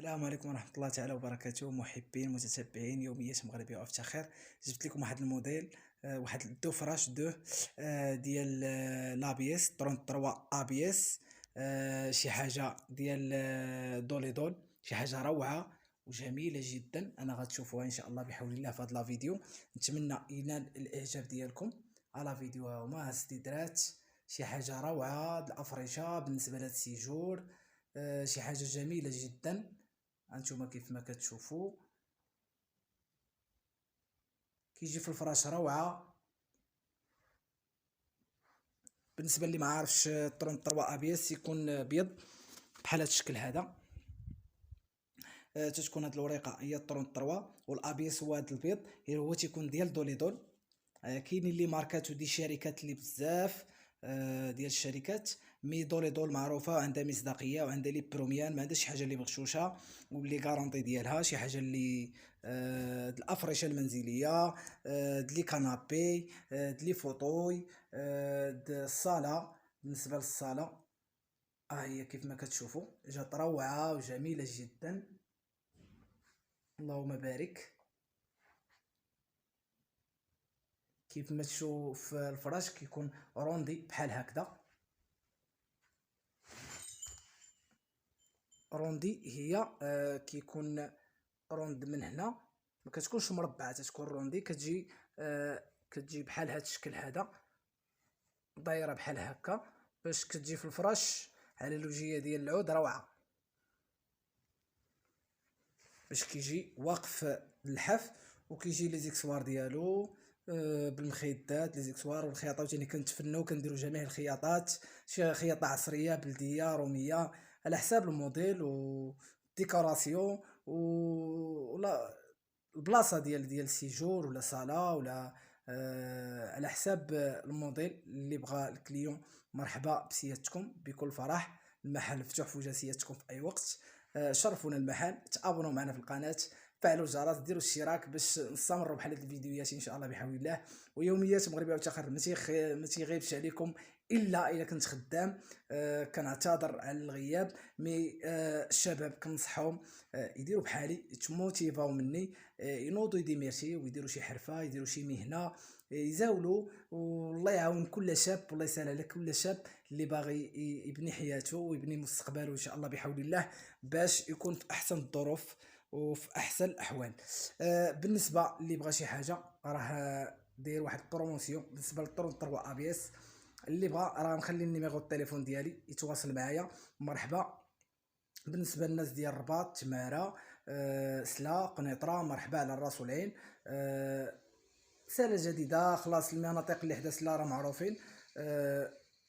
السلام عليكم ورحمة الله تعالى وبركاته، محبين متتبعين يوميات مغربية وافتخار. جبت لكم واحد الموديل، واحد دو فراش دو ديال لابيس 33 ابيس. شي حاجة ديال دوليدول، شي حاجة روعة وجميلة جدا. انا غتشوفوها ان شاء الله بحول الله في هذا لا فيديو. نتمنى ينال الاعجاب ديالكم على فيديو. هما استدرات شي حاجة روعة، الافريشة بالنسبة لهاد السيجور. شي حاجة جميلة جدا. هانتوما كيف ما كتشوفوا كيجي في الفراش روعه. بالنسبه اللي ما عارفش 33 ابيس يكون ابيض بحال هذا الشكل هذا. تتكون هاد الوريقه هي 33 والابيس هو هاد البيض هو تيكون ديال دوليدول. كاينين اللي ماركات ودي شركات اللي بزاف، ديال الشركات. مي دوليدول معروفه وعندها مصداقيه وعندها لي بروميان، ما عندها شي حاجه اللي مغشوشه، واللي غارونطي ديالها شي حاجه اللي الافرشه المنزليه، لي كانابي، لي فوطوي، الصاله. بالنسبه للصاله هي كيف ما كتشوفوا جات روعه وجميله جدا. اللهم بارك. كيف ما تشوف الفراش كيكون روندي بحال هكذا. روندي هي كيكون روند من هنا، ما كتكونش مربعه، تكون روندي كتجي كتجي بحال هاد الشكل هذا، دايره بحال هكا باش كتجي في الفراش على لوجيه ديال العود روعه. باش كيجي واقف اللحاف وكيجي لي زيكسوار ديالو بالمخيدات لي زيكسوار والخياطه. عاوتاني كنتفنوا كنديروا جميع الخياطات، شي خياطه عصريه بلديه روميه على حساب الموديل وديكوراسيون ولا البلاصه ديال السيجور ولا صاله ولا على حساب الموديل اللي بغى الكليون. مرحبا بسيادتكم بكل فرح، المحل مفتوح في وجه سيادتكم في اي وقت. شرفونا المحل، تابونوا معنا في القناه، فعلوا الجرس، ديروا الاشتراك باش نستمروا بحال هاد الفيديوهات ان شاء الله بحول الله. ويوميات مغربيه وتخر ما تيغيبش عليكم الا كنت خدام. كنعتذر على الغياب، مي الشباب كنصحهم يديروا بحالي، يتموتيفاو مني، ينوضوا يديميرسيو ويديروا شي حرفه، يديروا شي مهنه، يزاولوا. والله يعاون كل شاب، والله يسهل على كل شاب اللي باغي يبني حياته ويبني مستقبله ان شاء الله بحول الله، باش يكون في احسن الظروف وفي احسن الاحوال. بالنسبه اللي بغى شي حاجه راه داير واحد البروموسيون بالنسبه للطرون 3 ابي اس. اللي بغى راه نخلي النيميرو التليفون ديالي يتواصل معايا. مرحبا. بالنسبه للناس ديال الرباط، تماره، سلا، قنيطره، مرحبا على الراس والعين. سنه جديده خلاص، المناطق اللي حدا سلا راه معروفين.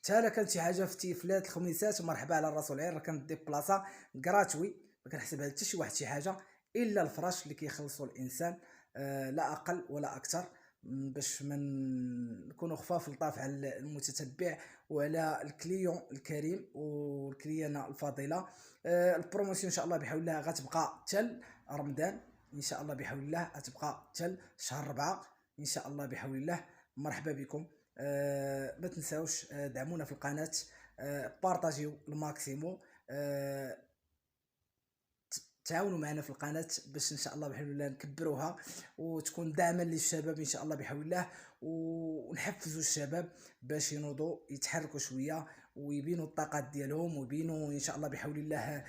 حتى الا كانت شي حاجه في التيفلات الخميسات مرحبا على الراس والعين، راه كندي بلاصه كراتوي، ما كنحسبها حتى شي واحد شي حاجه الا الفراش اللي كيخلصوا الانسان، لا اقل ولا اكثر. باش من نكونوا خفاف لطاف على المتتبع وعلى الكليون الكريم والكليانه الفاضله. البروموسيون ان شاء الله بحول الله غتبقى حتى رمضان، ان شاء الله بحول الله غتبقى حتى شهر 4 ان شاء الله بحول الله. مرحبا بكم. ما تنساوش دعمونا في القناه، بارطاجيو الماكسيمو، تعاونوا معنا في القناه باش ان شاء الله بحول الله نكبروها وتكون دعما للشباب ان شاء الله بحول الله، ونحفزوا الشباب باش ينوضوا يتحركوا شويه ويبينوا الطاقات ديالهم ويبينوا ان شاء الله بحول الله،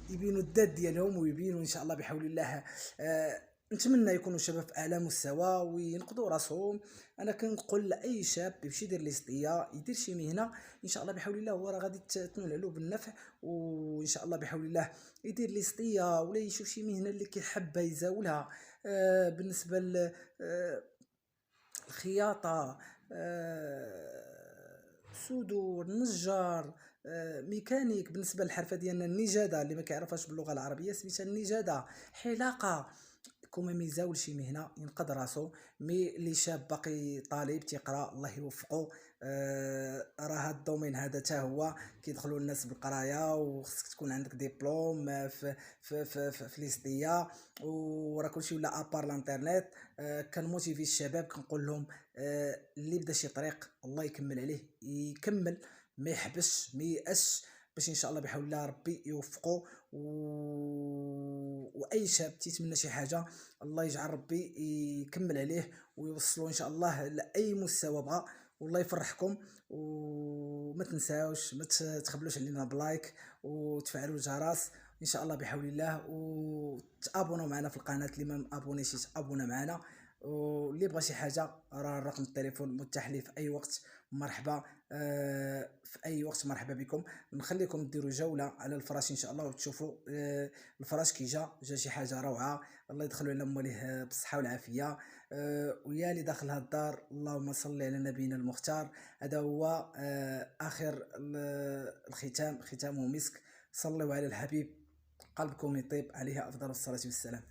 يبينوا الذات ديالهم ويبينوا ان شاء الله بحول الله. نتمنى يكونوا شباب في اعلى مستوى وينقذوا راسهم. انا كنقول لاي شاب يمشي يدير ليستيا، يدير شي مهنه ان شاء الله بحول الله، هو راه غادي تنول له بالنفع. وان شاء الله بحول الله يدير ليستيا ولا يشوف شي مهنه اللي كيحبها يزاولها. بالنسبه للخياطه، صدور، نجار، ميكانيك. بالنسبه للحرفه ديالنا النجاده، اللي ما كيعرفهاش باللغه العربيه سميتها النجاده، حلاقه. كوما ميزاول شي مهنه ينقذ راسو. مي اللي شاب باقي طالب تيقرا الله يوفقه. راه هاد الدومين هذا حتى هو كيدخلوا الناس بالقرايه، وخصك تكون عندك ديبلوم في ليستيا، وراه كلشي ولا ابار الانترنت. كنموتيفي الشباب كنقول لهم اللي بدا شي طريق الله يكمل عليه يكمل، ما يحبسش ما ييأسش. باش ان شاء الله بحول الله ربي يوفقه واي شاب تيتمنى شي حاجه الله يجعل ربي يكمل عليه ويوصلوا ان شاء الله لاي مستوى بغى، والله يفرحكم. وما تنساوش ما تخبلوش علينا بلايك وتفعلوا الجرس ان شاء الله بحول الله، وتابونوا معنا في القناه اللي ما ابونيش تابونا معنا. واللي بغى شي حاجه راه رقم التليفون متاح ليه في اي وقت، مرحبا. في اي وقت مرحبا بكم. نخليكم ديروا جوله على الفراش ان شاء الله وتشوفوا الفراش كي جا شي حاجه روعه. الله يدخلوا على مواليه بالصحه والعافيه. ويا اللي داخل هاد الدار اللهم صل على نبينا المختار. هذا هو اخر الختام، ختامه مسك. صلوا على الحبيب قلبكم يطيب عليه افضل الصلاه والسلام.